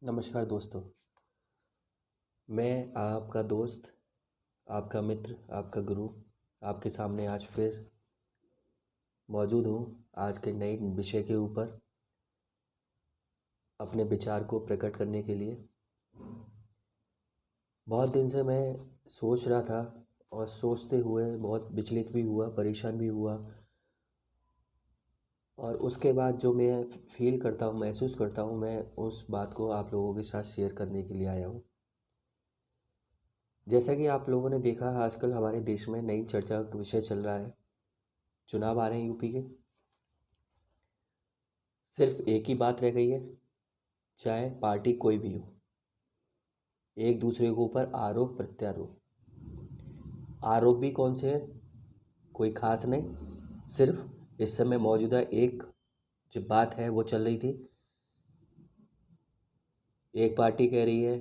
नमस्कार दोस्तों। मैं आपका दोस्त, आपका मित्र, आपका गुरु आपके सामने आज फिर मौजूद हूँ। आज के नए विषय के ऊपर अपने विचार को प्रकट करने के लिए। बहुत दिन से मैं सोच रहा था और सोचते हुए बहुत विचलित भी हुआ, परेशान भी हुआ। और उसके बाद जो मैं फील करता हूँ, महसूस करता हूँ, मैं उस बात को आप लोगों के साथ शेयर करने के लिए आया हूँ। जैसा कि आप लोगों ने देखा, आजकल हमारे देश में नई चर्चा का विषय चल रहा है। चुनाव आ रहे हैं यूपी के। सिर्फ एक ही बात रह गई है, चाहे पार्टी कोई भी हो, एक दूसरे के ऊपर आरोप प्रत्यारोप। आरोप भी कौन से हैं? कोई खास नहीं। सिर्फ इस समय मौजूदा एक जो बात है वो चल रही थी। एक पार्टी कह रही है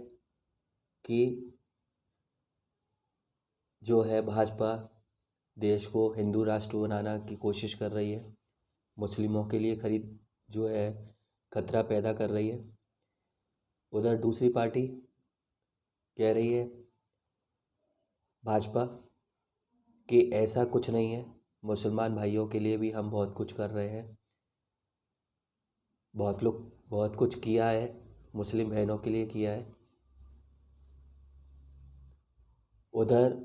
कि जो है भाजपा देश को हिंदू राष्ट्र बनाना की कोशिश कर रही है, मुस्लिमों के लिए खरीद जो है खतरा पैदा कर रही है। उधर दूसरी पार्टी कह रही है भाजपा कि ऐसा कुछ नहीं है, मुसलमान भाइयों के लिए भी हम बहुत कुछ कर रहे हैं, बहुत लोग बहुत कुछ किया है, मुस्लिम बहनों के लिए किया है। उधर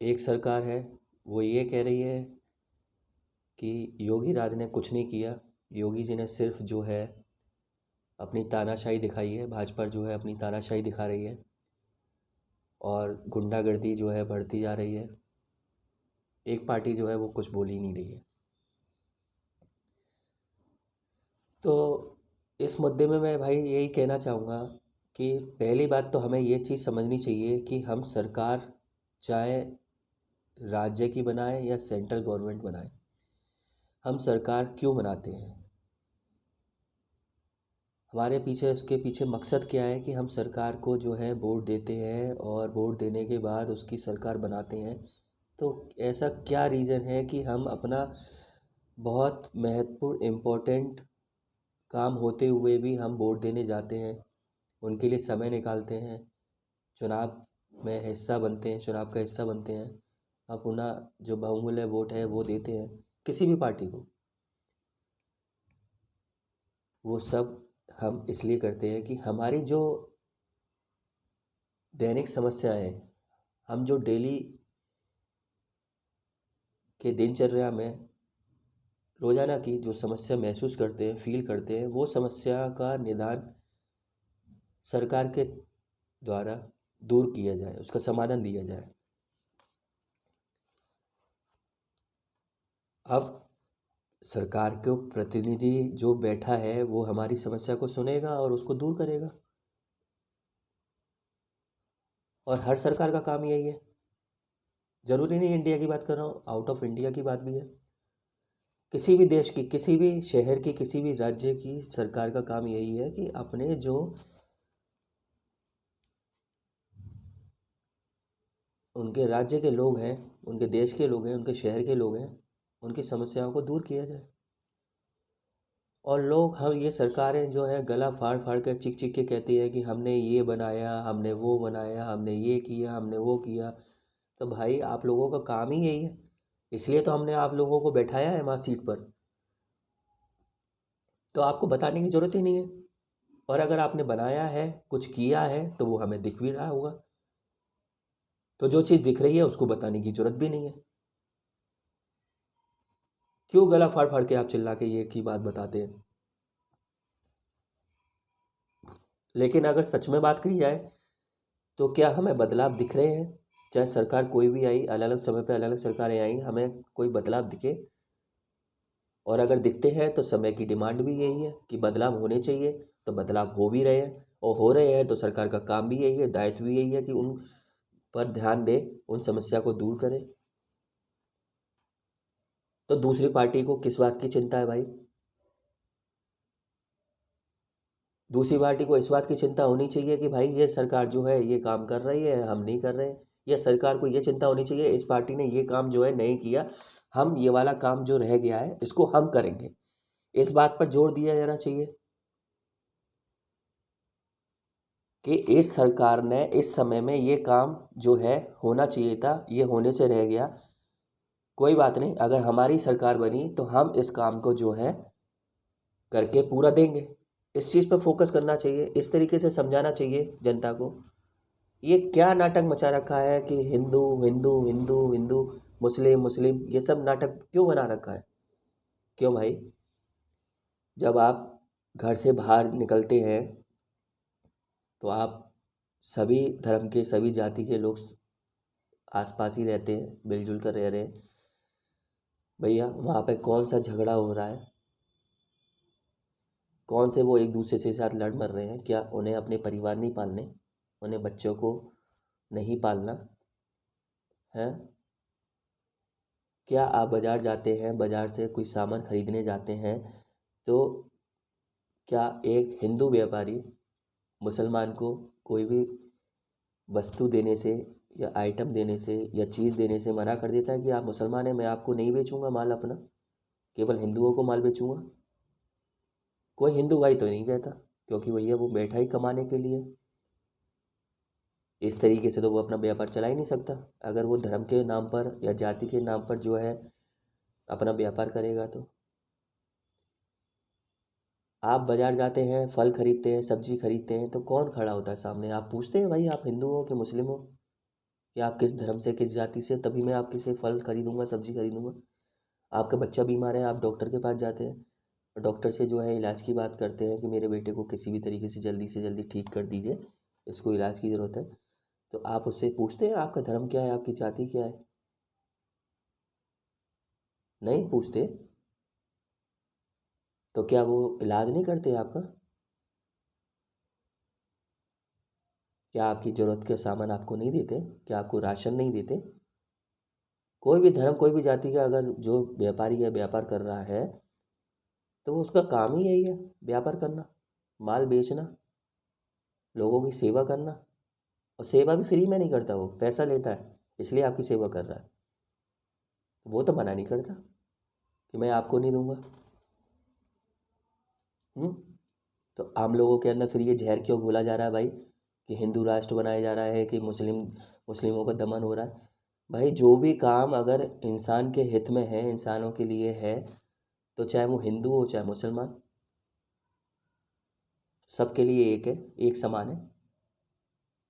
एक सरकार है, वो ये कह रही है कि योगी राज ने कुछ नहीं किया, योगी जी ने सिर्फ जो है अपनी तानाशाही दिखाई है, भाजपा जो है अपनी तानाशाही दिखा रही है और गुंडागर्दी जो है बढ़ती जा रही है। एक पार्टी जो है वो कुछ बोल ही नहीं रही है। तो इस मुद्दे में मैं भाई यही कहना चाहूँगा कि पहली बात तो हमें ये चीज़ समझनी चाहिए कि हम सरकार चाहे राज्य की बनाए या सेंट्रल गवर्नमेंट बनाए, हम सरकार क्यों बनाते हैं, हमारे पीछे इसके पीछे मकसद क्या है कि हम सरकार को जो है वोट देते हैं और वोट देने के बाद उसकी सरकार बनाते हैं। तो ऐसा क्या रीज़न है कि हम अपना बहुत महत्वपूर्ण इम्पोर्टेंट काम होते हुए भी हम वोट देने जाते हैं, उनके लिए समय निकालते हैं, चुनाव में हिस्सा बनते हैं, चुनाव का हिस्सा बनते हैं, अपना जो बहुमूल्य वोट है वो देते हैं किसी भी पार्टी को। वो सब हम इसलिए करते हैं कि हमारी जो दैनिक समस्या है, हम जो डेली के दिनचर्या में रोज़ाना की जो समस्या महसूस करते हैं, फील करते हैं, वो समस्या का निदान सरकार के द्वारा दूर किया जाए, उसका समाधान दिया जाए। अब सरकार के प्रतिनिधि जो बैठा है वो हमारी समस्या को सुनेगा और उसको दूर करेगा। और हर सरकार का काम यही है। ज़रूरी नहीं इंडिया की बात कर रहा हूँ, आउट ऑफ इंडिया की बात भी है। किसी भी देश की, किसी भी शहर की, किसी भी राज्य की सरकार का काम यही है कि अपने जो उनके राज्य के लोग हैं, उनके देश के लोग हैं, उनके शहर के लोग हैं, उनकी समस्याओं को दूर किया जाए। और लोग, हम ये सरकारें जो है गला फाड़ फाड़ कर चीख चीख के कहती है कि हमने ये बनाया, हमने वो बनाया, हमने ये किया, हमने वो किया। तो भाई आप लोगों का काम ही यही है, इसलिए तो हमने आप लोगों को बैठाया है वहाँ सीट पर। तो आपको बताने की ज़रूरत ही नहीं है। और अगर आपने बनाया है, कुछ किया है, तो वो हमें दिख भी रहा होगा। तो जो चीज़ दिख रही है उसको बताने की ज़रूरत भी नहीं है। क्यों गला फाड़ फाड़ के आप चिल्ला के ये की बात बताते हैं? लेकिन अगर सच में बात करी जाए तो क्या हमें बदलाव दिख रहे हैं? चाहे सरकार कोई भी आई, अलग अलग समय पे अलग अलग सरकारें आई, हमें कोई बदलाव दिखे? और अगर दिखते हैं तो समय की डिमांड भी यही है कि बदलाव होने चाहिए, तो बदलाव हो भी रहे हैं। और हो रहे हैं तो सरकार का काम भी यही है, दायित्व भी यही है कि उन पर ध्यान दे, उन समस्या को दूर करे। तो दूसरी पार्टी को किस बात की चिंता है भाई? दूसरी पार्टी को इस बात की चिंता होनी चाहिए कि भाई ये सरकार जो है ये काम कर रही है, हम नहीं कर रहे हैं। या सरकार को ये चिंता होनी चाहिए इस पार्टी ने ये काम जो है नहीं किया, हम ये वाला काम जो रह गया है इसको हम करेंगे। इस बात पर जोर दिया जाना चाहिए। कि इस सरकार ने इस समय में ये काम जो है होना चाहिए था, ये होने से रह गया। कोई बात नहीं, अगर हमारी सरकार बनी तो हम इस काम को जो है करके पूरा देंगे। इस चीज़ पर फोकस करना चाहिए, इस तरीके से समझाना चाहिए जनता को। ये क्या नाटक मचा रखा है कि हिंदू हिंदू हिंदू हिंदू, मुस्लिम मुस्लिम, ये सब नाटक क्यों बना रखा है? क्यों भाई? जब आप घर से बाहर निकलते हैं तो आप सभी धर्म के, सभी जाति के लोग आसपास ही रहते हैं, मिलजुल कर रह रहे हैं। भैया वहाँ पे कौन सा झगड़ा हो रहा है? कौन से वो एक दूसरे से साथ लड़ मर रहे हैं? क्या उन्हें अपने परिवार नहीं पालने? उन्हें बच्चों को नहीं पालना है? क्या आप बाज़ार जाते हैं, बाज़ार से कोई सामान खरीदने जाते हैं तो क्या एक हिंदू व्यापारी मुसलमान को कोई भी वस्तु देने से या आइटम देने से या चीज़ देने से मना कर देता है कि आप मुसलमान हैं, मैं आपको नहीं बेचूंगा माल अपना, केवल हिंदुओं को माल बेचूंगा? कोई हिंदू भाई तो नहीं कहता, क्योंकि भैया वो बैठा ही कमाने के लिए। इस तरीके से तो वो अपना व्यापार चला ही नहीं सकता, अगर वो धर्म के नाम पर या जाति के नाम पर जो है अपना व्यापार करेगा तो। आप बाज़ार जाते हैं, फल खरीदते हैं, सब्जी खरीदते हैं, तो कौन खड़ा होता है सामने? आप पूछते हैं भाई आप हिंदू हो कि मुस्लिम हो, कि आप किस धर्म से, किस जाति से, तभी मैं आपके से फल खरीदूंगा, सब्जी खरीदूंगा। आपका बच्चा बीमार है, आप डॉक्टर के पास जाते हैं, और डॉक्टर से जो है इलाज की बात करते हैं कि मेरे बेटे को किसी भी तरीके से जल्दी ठीक कर दीजिए, इसको इलाज की ज़रूरत है। तो आप उससे पूछते हैं आपका धर्म क्या है, आपकी जाति क्या है? नहीं पूछते। तो क्या वो इलाज नहीं करते आपका? क्या आपकी ज़रूरत के सामान आपको नहीं देते? क्या आपको राशन नहीं देते? कोई भी धर्म, कोई भी जाति का अगर जो व्यापारी है, व्यापार कर रहा है, तो वो उसका काम ही यही है, व्यापार करना, माल बेचना, लोगों की सेवा करना। और सेवा भी फ्री में नहीं करता, वो पैसा लेता है, इसलिए आपकी सेवा कर रहा है। वो तो मना नहीं करता कि मैं आपको नहीं दूंगा। हम्म। तो आम लोगों के अंदर फिर ये जहर क्यों घोला जा रहा है भाई, कि हिंदू राष्ट्र बनाया जा रहा है, कि मुस्लिमों का दमन हो रहा है? भाई जो भी काम अगर इंसान के हित में है, इंसानों के लिए है, तो चाहे वो हिंदू हो चाहे मुसलमान, सबके लिए एक है, एक समान है।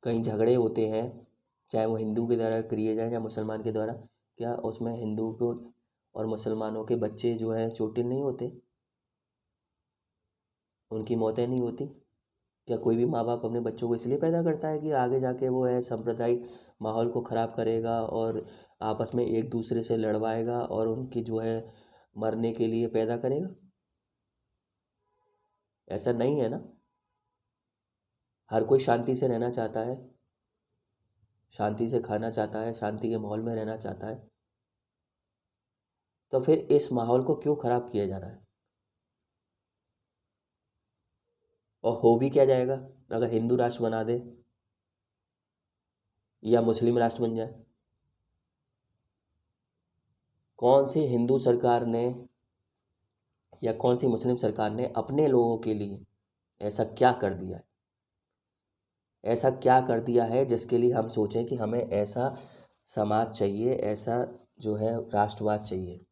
कहीं झगड़े होते हैं, चाहे वो हिंदू के द्वारा किए जाए या मुसलमान के द्वारा, क्या उसमें हिंदू को और मुसलमानों के बच्चे जो हैं चोटिल नहीं होते? उनकी मौतें नहीं होती? क्या कोई भी माँ बाप अपने बच्चों को इसलिए पैदा करता है कि आगे जाके वो है सांप्रदायिक माहौल को ख़राब करेगा और आपस में एक दूसरे से लड़वाएगा और उनकी जो है मरने के लिए पैदा करेगा? ऐसा नहीं है ना। हर कोई शांति से रहना चाहता है, शांति से खाना चाहता है, शांति के माहौल में रहना चाहता है। तो फिर इस माहौल को क्यों ख़राब किया जा रहा है? और हो भी क्या जाएगा अगर हिंदू राष्ट्र बना दे या मुस्लिम राष्ट्र बन जाए? कौन सी हिंदू सरकार ने या कौन सी मुस्लिम सरकार ने अपने लोगों के लिए ऐसा क्या कर दिया है? ऐसा क्या कर दिया है जिसके लिए हम सोचें कि हमें ऐसा समाज चाहिए, ऐसा जो है राष्ट्रवाद चाहिए?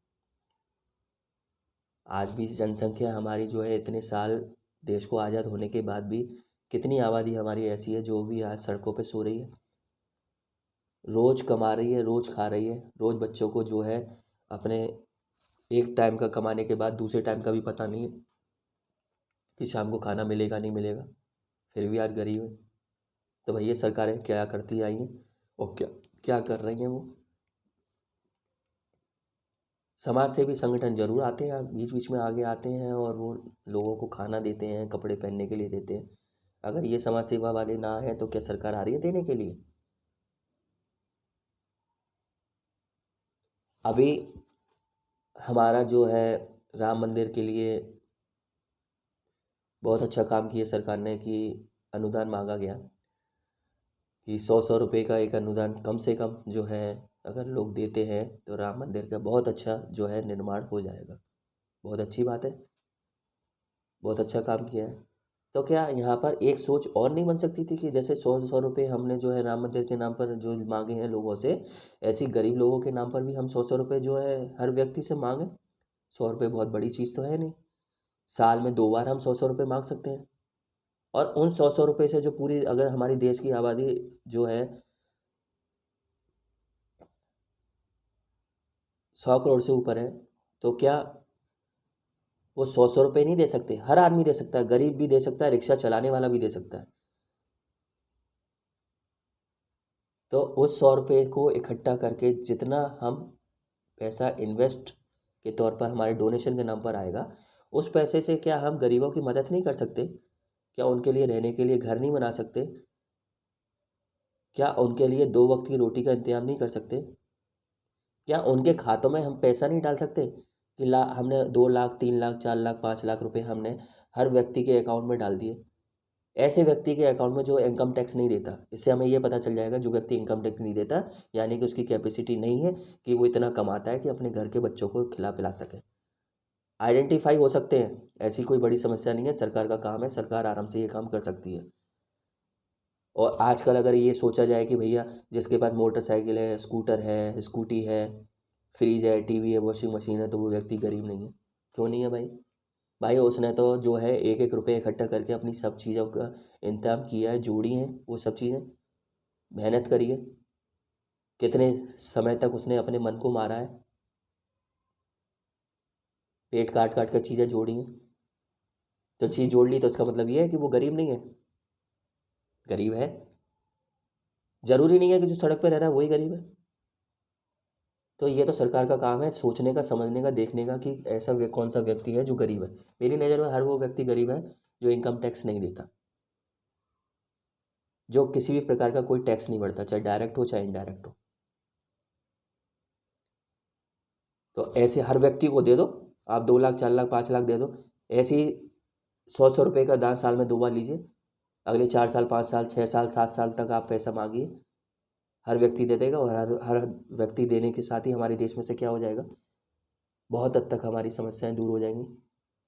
आज भी जनसंख्या हमारी जो है इतने साल देश को आज़ाद होने के बाद भी कितनी आबादी हमारी ऐसी है जो भी आज सड़कों पे सो रही है, रोज़ कमा रही है, रोज़ खा रही है, रोज़ बच्चों को जो है अपने एक टाइम का कमाने के बाद दूसरे टाइम का भी पता नहीं है कि शाम को खाना मिलेगा नहीं मिलेगा, फिर भी आज गरीब है। तो भैया सरकारें क्या करती आई हैं और क्या क्या कर रही हैं वो? समाज सेवी संगठन जरूर आते हैं, बीच बीच में आगे आते हैं और वो लोगों को खाना देते हैं, कपड़े पहनने के लिए देते हैं। अगर ये समाज सेवा वाले ना हैं तो क्या सरकार आ रही है देने के लिए? अभी हमारा जो है राम मंदिर के लिए बहुत अच्छा काम किया सरकार ने कि अनुदान मांगा गया कि 100 100 रुपये का एक अनुदान कम से कम जो है अगर लोग देते हैं तो राम मंदिर का बहुत अच्छा जो है निर्माण हो जाएगा। बहुत अच्छी बात है, बहुत अच्छा काम किया है। तो क्या यहाँ पर एक सोच और नहीं बन सकती थी कि जैसे 100-100 रुपये हमने जो है राम मंदिर के नाम पर जो मांगे हैं लोगों से, ऐसी गरीब लोगों के नाम पर भी हम 100-100 रुपये जो है हर व्यक्ति से मांगें। 100 रुपये बहुत बड़ी चीज़ तो है नहीं। साल में 2 बार हम 100-100 रुपये मांग सकते हैं। और उन 100-100 रुपये से जो पूरी अगर हमारी देश की आबादी जो है 100 करोड़ से ऊपर है, तो क्या वो 100-100 रुपये नहीं दे सकते? हर आदमी दे सकता है, गरीब भी दे सकता है, रिक्शा चलाने वाला भी दे सकता है। तो उस 100 रुपये को इकट्ठा करके जितना हम पैसा इन्वेस्ट के तौर पर हमारे डोनेशन के नाम पर आएगा, उस पैसे से क्या हम गरीबों की मदद नहीं कर सकते? क्या उनके लिए रहने के लिए घर नहीं बना सकते? क्या उनके लिए 2 वक्त की रोटी का इंतजाम नहीं कर सकते? क्या उनके खातों में हम पैसा नहीं डाल सकते कि हमने 2 लाख, 3 लाख, 4 लाख, 5 लाख रुपए हमने हर व्यक्ति के अकाउंट में डाल दिए, ऐसे व्यक्ति के अकाउंट में जो इनकम टैक्स नहीं देता। इससे हमें ये पता चल जाएगा जो व्यक्ति इनकम टैक्स नहीं देता, यानी कि उसकी कैपेसिटी नहीं है कि वो इतना कमाता है कि अपने घर के बच्चों को खिला पिला सके। आइडेंटिफाई हो सकते हैं, ऐसी कोई बड़ी समस्या नहीं है, सरकार का काम है, सरकार आराम से ये काम कर सकती है। और आजकल अगर ये सोचा जाए कि भैया जिसके पास मोटरसाइकिल है, स्कूटर है, स्कूटी है, फ्रिज है, टीवी है, वॉशिंग मशीन है, तो वो व्यक्ति गरीब नहीं है। क्यों नहीं है भाई? भाई उसने तो जो है एक एक रुपये इकट्ठा करके अपनी सब चीज़ों का इंतजाम किया है, जोड़ी हैं वो सब चीज़ें, मेहनत करी है, कितने समय तक उसने अपने मन को मारा है, पेट काट काट कर चीज़ें जोड़ी हैं। तो चीज़ जोड़ ली तो इसका मतलब ये है कि वो गरीब नहीं है? गरीब है। ज़रूरी नहीं है कि जो सड़क पर रह रहा है वही गरीब है। तो ये तो सरकार का काम है सोचने का, समझने का, देखने का कि ऐसा कौन सा व्यक्ति है जो गरीब है। मेरी नज़र में हर वो व्यक्ति गरीब है जो इनकम टैक्स नहीं देता, जो किसी भी प्रकार का कोई टैक्स नहीं भरता, चाहे डायरेक्ट हो चाहे इनडायरेक्ट हो। तो ऐसे हर व्यक्ति को दे दो, आप 2 लाख, 4 लाख, 5 लाख दे दो। ऐसे ही 100-100 रुपये का दान साल में 2 बार लीजिए। अगले 4 साल, 5 साल, 6 साल, 7 साल तक आप पैसा मांगिए, हर व्यक्ति दे देगा। और हर हर व्यक्ति देने के साथ ही हमारे देश में से क्या हो जाएगा, बहुत हद तक हमारी समस्याएं दूर हो जाएंगी,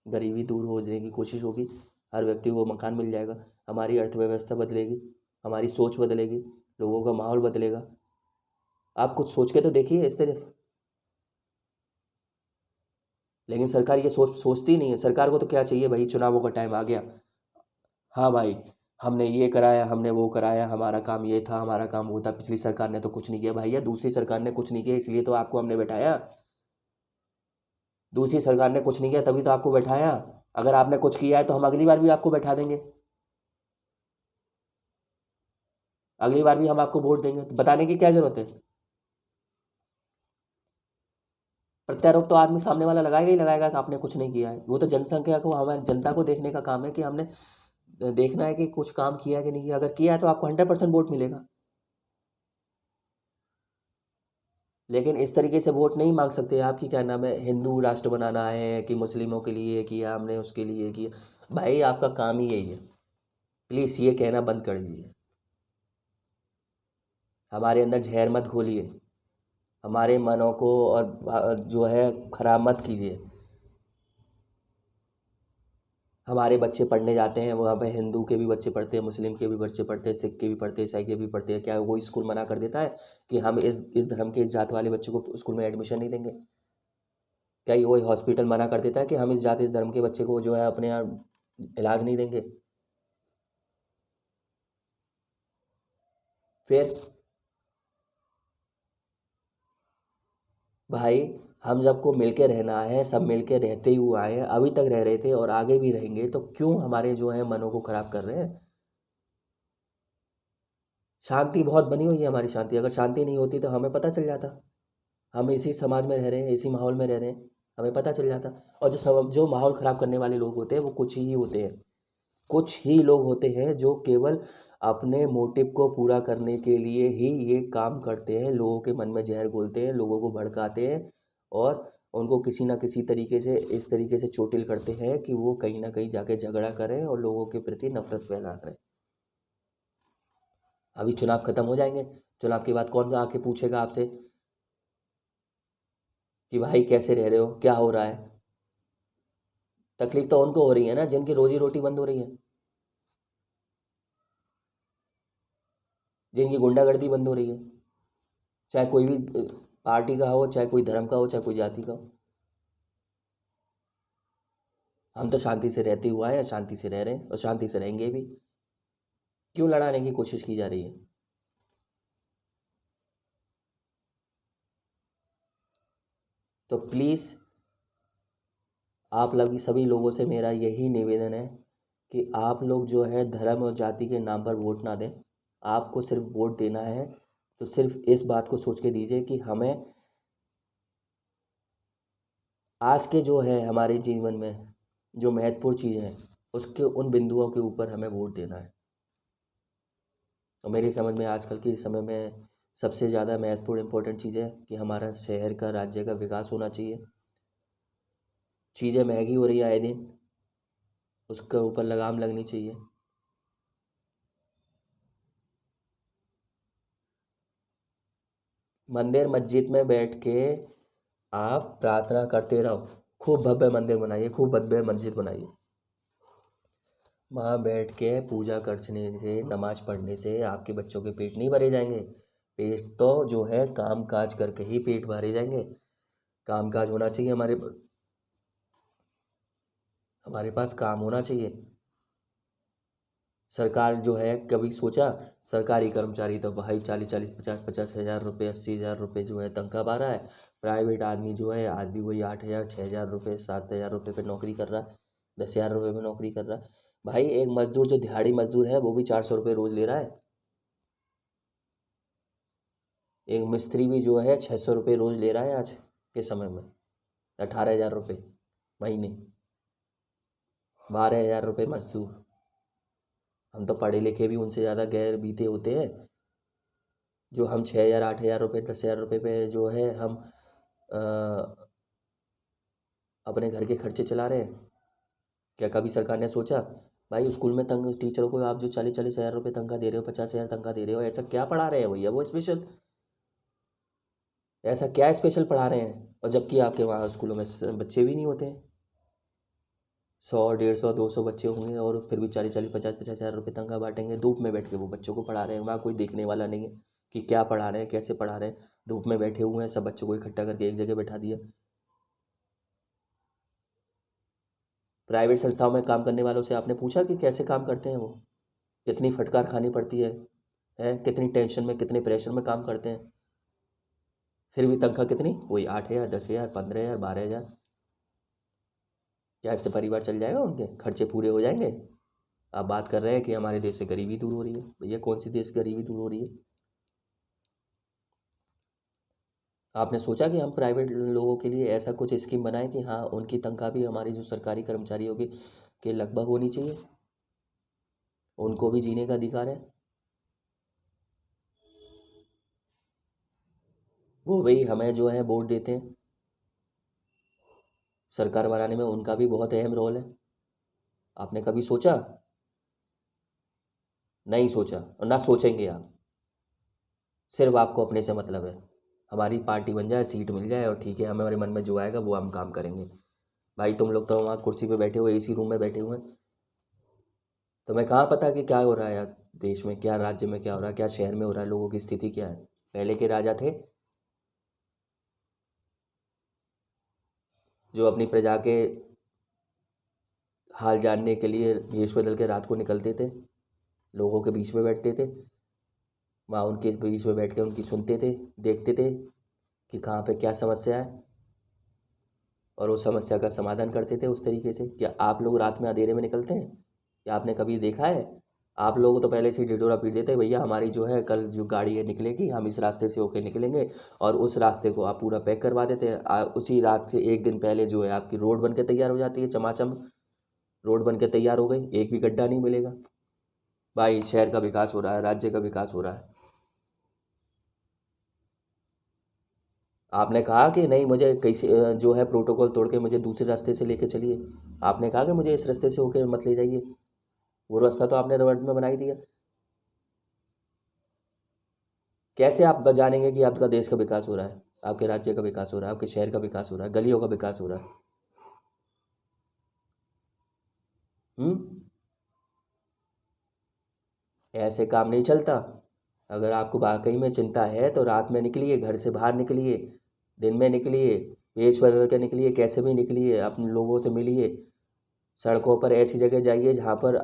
गरीबी दूर हो जाने की कोशिश होगी, हर व्यक्ति को मकान मिल जाएगा, हमारी अर्थव्यवस्था बदलेगी, हमारी सोच बदलेगी, लोगों का माहौल बदलेगा। आप कुछ सोच के तो देखिए इस तरफ। लेकिन सरकार ये सोचती नहीं है। सरकार को तो क्या चाहिए भाई, चुनावों का टाइम आ गया, हाँ भाई हमने ये कराया, हमने वो कराया, हमारा काम ये था, हमारा काम वो था, पिछली सरकार ने तो कुछ नहीं किया। भैया दूसरी सरकार ने कुछ नहीं किया इसलिए तो आपको हमने बैठाया, दूसरी सरकार ने कुछ नहीं किया तभी तो आपको बैठाया। अगर आपने कुछ किया है तो हम अगली बार भी आपको बैठा देंगे, अगली बार भी हम आपको वोट देंगे, तो बताने की क्या जरूरत है? प्रत्यारोप तो आदमी सामने वाला लगाएगा ही लगाएगा कि आपने कुछ नहीं किया है। वो तो जनसंख्या को, हमारी जनता को देखने का काम है कि हमने देखना है कि कुछ काम किया है कि नहीं किया। अगर किया है तो आपको 100% वोट मिलेगा। लेकिन इस तरीके से वोट नहीं मांग सकते आप कि क्या नाम है, हिंदू राष्ट्र बनाना है कि मुस्लिमों के लिए किया हमने, उसके लिए किया। भाई आपका काम ही यही है, प्लीज़ ये कहना बंद कर दीजिए। हमारे अंदर जहर मत घोलिए, हमारे मनों को और जो है खराब मत कीजिए। हमारे बच्चे पढ़ने जाते हैं वहाँ पे, हिंदू के भी बच्चे पढ़ते हैं, मुस्लिम के भी बच्चे पढ़ते हैं, सिख के भी पढ़ते हैं, ईसाई के भी पढ़ते हैं। क्या वो स्कूल मना कर देता है कि हम इस धर्म के, इस जात वाले बच्चे को स्कूल में एडमिशन नहीं देंगे? क्या ये वो हॉस्पिटल मना कर देता है कि हम इस जाति, इस धर्म के बच्चे को जो है अपने यहाँ इलाज नहीं देंगे? फिर भाई हम सबको मिलके रहना है, सब मिलके रहते ही हुए आए हैं, अभी तक रह रहे थे और आगे भी रहेंगे, तो क्यों हमारे जो है मनों को खराब कर रहे हैं? शांति बहुत बनी हुई है हमारी, शांति अगर शांति नहीं होती तो हमें पता चल जाता। हम इसी समाज में रह रहे हैं, इसी माहौल में रह रहे हैं, हमें पता चल जाता। और जो माहौल ख़राब करने वाले लोग होते हैं वो कुछ ही होते हैं, कुछ ही लोग होते हैं जो केवल अपने मोटिव को पूरा करने के लिए ही ये काम करते हैं, लोगों के मन में जहर घोलते हैं, लोगों को भड़काते हैं और उनको किसी ना किसी तरीके से इस तरीके से चोटिल करते हैं कि वो कहीं ना कहीं जाके झगड़ा करें और लोगों के प्रति नफरत फैला करें। अभी चुनाव खत्म हो जाएंगे, चुनाव के बाद कौन आके पूछेगा आपसे कि भाई कैसे रह रहे हो, क्या हो रहा है? तकलीफ तो उनको हो रही है ना जिनकी रोजी रोटी बंद हो रही है। जिनकी गुंडागर्दी बंद हो रही है, चाहे कोई भी पार्टी का हो, चाहे कोई धर्म का हो, चाहे कोई जाति का हो। हम तो शांति से रहते हुए आए हैं, शांति से रह रहे हैं और शांति से रहेंगे भी। क्यों लड़ाने की कोशिश की जा रही है? तो प्लीज़ आप लोग सभी लोगों से मेरा यही निवेदन है कि आप लोग जो है धर्म और जाति के नाम पर वोट ना दें। आपको सिर्फ वोट देना है तो सिर्फ इस बात को सोच के दीजिए कि हमें आज के जो है हमारे जीवन में जो महत्वपूर्ण चीज़ हैं उसके उन बिंदुओं के ऊपर हमें वोट देना है। और मेरी समझ में आजकल के समय में सबसे ज़्यादा महत्वपूर्ण इम्पोर्टेंट चीज़ है कि हमारा शहर का, राज्य का विकास होना चाहिए। चीज़ें महंगी हो रही है आए दिन, उसके ऊपर लगाम लगनी चाहिए। मंदिर मस्जिद में बैठ के आप प्रार्थना करते रहो, खूब भव्य मंदिर बनाइए, खूब भव्य मस्जिद बनाइए। वहाँ बैठ के पूजा करने से, नमाज पढ़ने से आपके बच्चों के पेट नहीं भरे जाएंगे। पेट तो जो है काम काज करके ही पेट भरे जाएंगे। काम काज होना चाहिए, हमारे पास काम होना चाहिए। सरकार जो है, कभी सोचा सरकारी कर्मचारी तो भाई 40-40, 50-50 हज़ार रुपये, 80,000 रुपये जो है तनख्वाह पा रहा है। प्राइवेट आदमी जो है आज भी वही 8,000, 6,000 रुपये, 7,000 रुपये पे नौकरी कर रहा है, 10,000 रुपये में नौकरी कर रहा है। भाई एक मजदूर जो दिहाड़ी मजदूर है वो भी 400 रुपये रोज़ ले रहा है। एक मिस्त्री भी जो है 600 रुपये रोज़ ले रहा है आज के समय में। 18,000 रुपये महीने, 12,000 रुपये मजदूर। हम तो पढ़े लिखे भी उनसे ज़्यादा गैर बीते होते हैं। जो हम 6,000, 8,000 रुपये, 10,000 रुपये पे जो है हम अ, अपने घर के खर्चे चला रहे हैं। क्या कभी सरकार ने सोचा भाई स्कूल में तंग टीचरों को आप जो 40-40 हज़ार रुपये तनख्वाह दे रहे हो, 50,000 तनख्वाह दे रहे हो, ऐसा क्या पढ़ा रहे हैं भैया वो स्पेशल? ऐसा क्या स्पेशल पढ़ा रहे हैं? और जबकि आपके वहाँ स्कूलों में बच्चे भी नहीं होते हैं। 100, 150, 200 बच्चे होंगे और फिर भी 40-40, 50-50 हज़ार रुपये तनख्वाह बांटेंगे। धूप में बैठ के वो बच्चों को पढ़ा रहे हैं, वहाँ कोई देखने वाला नहीं है कि क्या पढ़ा रहे हैं, कैसे पढ़ा रहे हैं। धूप में बैठे हुए हैं, सब बच्चों को इकट्ठा करके एक जगह बैठा दिया। प्राइवेट संस्थाओं में काम करने वालों से आपने पूछा कि कैसे काम करते हैं वो? कितनी फटकार खानी पड़ती है कितनी टेंशन में, कितने प्रेशर में काम करते हैं। फिर भी तनख्वाह कितनी? वही 8,000, 10,000, 15,000, 12,000। क्या इससे परिवार चल जाएगा? उनके खर्चे पूरे हो जाएंगे? आप बात कर रहे हैं कि हमारे देश से गरीबी दूर हो रही है। भैया कौन सी देश की गरीबी दूर हो रही है? आपने सोचा कि हम प्राइवेट लोगों के लिए ऐसा कुछ स्कीम बनाएं कि हाँ उनकी तनख्वाह भी हमारी जो सरकारी कर्मचारियों की के लगभग होनी चाहिए, उनको भी जीने का अधिकार है। वो भाई हमें जो है वोट देते हैं, सरकार बनाने में उनका भी बहुत अहम रोल है। आपने कभी सोचा? नहीं सोचा और ना सोचेंगे आप। सिर्फ आपको अपने से मतलब है। हमारी पार्टी बन जाए, सीट मिल जाए और ठीक है, हमें हमारे मन में जो आएगा वो हम काम करेंगे। भाई तुम लोग तो वहाँ कुर्सी पे बैठे हुए, एसी रूम में बैठे हुए हैं। तुम्हें कहाँ पता कि क्या हो रहा है यार देश में, क्या राज्य में क्या हो रहा है, क्या शहर में हो रहा है, लोगों की स्थिति क्या है। पहले के राजा थे जो अपनी प्रजा के हाल जानने के लिए भेष बदल के रात को निकलते थे, लोगों के बीच में बैठते थे, वहाँ उनके बीच में बैठ के उनकी सुनते थे, देखते थे कि कहाँ पे क्या समस्या है और उस समस्या का समाधान करते थे उस तरीके से। क्या आप लोग रात में अंधेरे में निकलते हैं? क्या आपने कभी देखा है? आप लोग तो पहले से ही ढिढोरा पीट देते हैं, भैया हमारी जो है कल जो गाड़ी है निकलेगी, हम इस रास्ते से होके निकलेंगे। और उस रास्ते को आप पूरा पैक करवा देते हैं। उसी रात से एक दिन पहले जो है आपकी रोड बन के तैयार हो जाती है, चमाचम रोड बन के तैयार हो गई, एक भी गड्ढा नहीं मिलेगा। भाई शहर का विकास हो रहा है, राज्य का विकास हो रहा है। आपने कहा कि नहीं मुझे कैसे जो है प्रोटोकॉल तोड़ के मुझे दूसरे रास्ते से लेके चलिए। आपने कहा कि मुझे इस रास्ते से होके मत ले जाइए। वो रास्ता तो आपने रोड में बना ही दिया। कैसे आप जानेंगे कि आपका देश का विकास हो रहा है, आपके राज्य का विकास हो रहा है, आपके शहर का विकास हो रहा है, गलियों का विकास हो रहा है? हम्म। ऐसे काम नहीं चलता। अगर आपको वाकई में चिंता है तो रात में निकलिए, घर से बाहर निकलिए, दिन में निकलिए, वेश बदल कर निकलिए, कैसे भी निकलिए, अपने लोगों से मिलिए। सड़कों पर ऐसी जगह जाइए जहाँ पर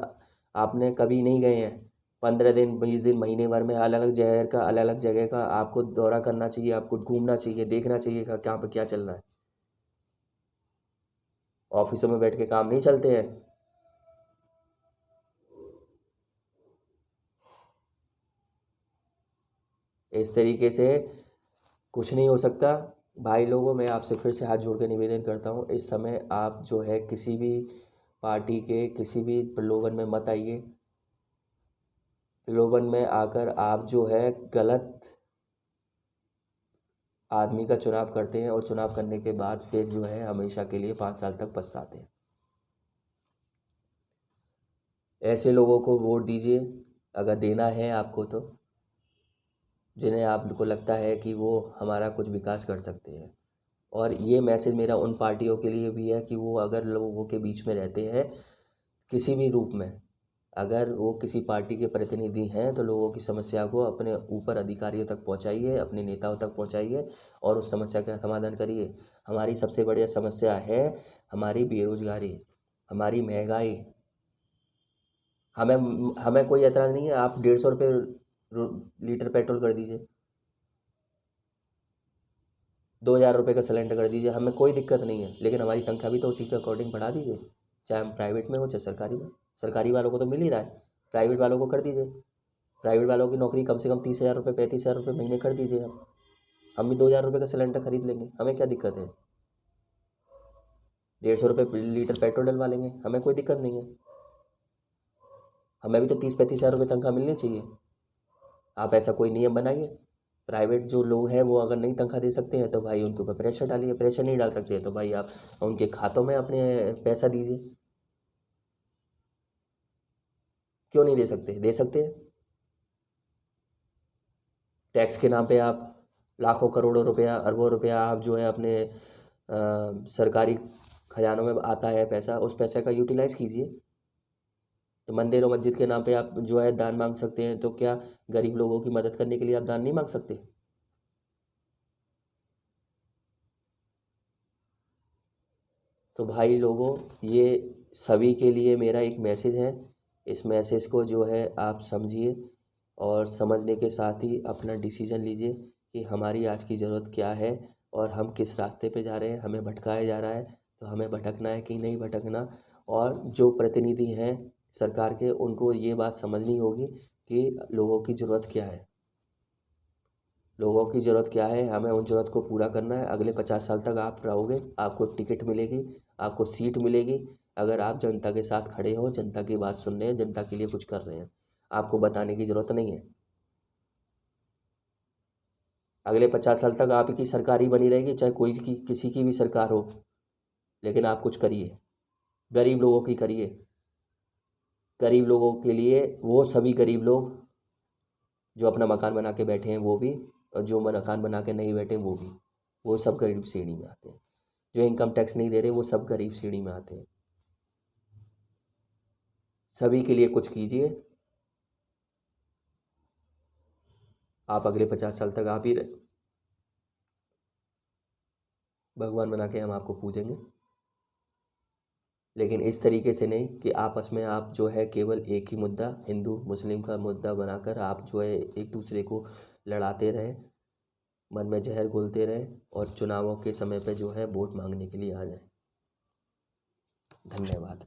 आपने कभी नहीं गए हैं। 15 दिन, 20 दिन, महीने भर में अलग अलग जगह का, अलग अलग जगह का आपको दौरा करना चाहिए, आपको घूमना चाहिए, देखना चाहिए कि कहाँ पर क्या चल रहा है। ऑफिसों में बैठ के काम नहीं चलते हैं। इस तरीके से कुछ नहीं हो सकता। भाई लोगों, मैं आपसे फिर से हाथ जोड़ के निवेदन करता हूँ, इस समय आप जो है किसी भी पार्टी के किसी भी प्रलोभन में मत आइए। प्रलोभन में आकर आप जो है गलत आदमी का चुनाव करते हैं, और चुनाव करने के बाद फिर जो है हमेशा के लिए 5 साल तक पछताते हैं। ऐसे लोगों को वोट दीजिए अगर देना है आपको, तो जिन्हें आपको लगता है कि वो हमारा कुछ विकास कर सकते हैं। और ये मैसेज मेरा उन पार्टियों के लिए भी है कि वो अगर लोगों के बीच में रहते हैं किसी भी रूप में, अगर वो किसी पार्टी के प्रतिनिधि हैं, तो लोगों की समस्या को अपने ऊपर अधिकारियों तक पहुंचाइए, अपने नेताओं तक पहुंचाइए और उस समस्या का समाधान करिए। हमारी सबसे बड़ी समस्या है हमारी बेरोजगारी, हमारी महंगाई। हमें हमें कोई एतराज़ नहीं है, आप 150 रुपये लीटर पेट्रोल कर दीजिए, 2000 रुपये का सिलेंडर कर दीजिए, हमें कोई दिक्कत नहीं है। लेकिन हमारी तनख्वाह भी तो उसी के अकॉर्डिंग बढ़ा दीजिए, चाहे हम प्राइवेट में हो चाहे सरकारी में। सरकारी वालों को तो मिल ही रहा है, प्राइवेट वालों को कर दीजिए। प्राइवेट वालों की नौकरी कम से कम 30,000 रुपये, 35,000 रुपये महीने कर दीजिए। हम भी 2000 रुपये का सिलेंडर खरीद लेंगे, हमें क्या दिक्कत है। 150 रुपये लीटर पेट्रोल डलवा लेंगे, हमें कोई दिक्कत नहीं है। हमें भी तो 30-35 हज़ार रुपये तनख्वाह मिलनी चाहिए। आप ऐसा कोई नियम बनाइए। प्राइवेट जो लोग हैं वो अगर नहीं तनख्वाह दे सकते हैं तो भाई उनके ऊपर प्रेशर डालिए। प्रेशर नहीं डाल सकते हैं तो भाई आप उनके खातों में अपने पैसा दीजिए। क्यों नहीं दे सकते, दे सकते हैं। टैक्स के नाम पे आप लाखों करोड़ों रुपया, अरबों रुपया आप जो है अपने सरकारी खजानों में आता है पैसा, उस पैसे का यूटिलाइज़ कीजिए। तो मंदिर और मस्जिद के नाम पे आप जो है दान मांग सकते हैं, तो क्या गरीब लोगों की मदद करने के लिए आप दान नहीं मांग सकते। तो भाई लोगों, ये सभी के लिए मेरा एक मैसेज है। इस मैसेज को जो है आप समझिए और समझने के साथ ही अपना डिसीज़न लीजिए कि हमारी आज की ज़रूरत क्या है और हम किस रास्ते पे जा रहे हैं। हमें भटकाया जा रहा है तो हमें भटकना है कि नहीं भटकना। और जो प्रतिनिधि हैं सरकार के, उनको ये बात समझनी होगी कि लोगों की ज़रूरत क्या है। लोगों की ज़रूरत क्या है, हमें उन ज़रूरत को पूरा करना है। अगले 50 साल तक आप रहोगे, आपको टिकट मिलेगी, आपको सीट मिलेगी, अगर आप जनता के साथ खड़े हो, जनता की बात सुन रहे हैं, जनता के लिए कुछ कर रहे हैं। आपको बताने की ज़रूरत नहीं है। अगले 50 साल तक आपकी सरकार ही बनी रहेगी, चाहे कोई की किसी की भी सरकार हो। लेकिन आप कुछ करिए, गरीब लोगों की करिए। गरीब लोगों के लिए, वो सभी गरीब लोग जो अपना मकान बना के बैठे हैं वो भी, और जो मकान बना के नहीं बैठे वो भी, वो सब गरीब श्रेणी में आते हैं। जो इनकम टैक्स नहीं दे रहे वो सब गरीब श्रेणी में आते हैं। सभी के लिए कुछ कीजिए। आप अगले 50 साल तक आप ही भगवान बना के हम आपको पूजेंगे। लेकिन इस तरीके से नहीं कि आपस में आप जो है केवल एक ही मुद्दा, हिंदू मुस्लिम का मुद्दा बनाकर आप जो है एक दूसरे को लड़ाते रहें, मन में जहर घोलते रहें और चुनावों के समय पे जो है वोट मांगने के लिए आ जाएं। धन्यवाद।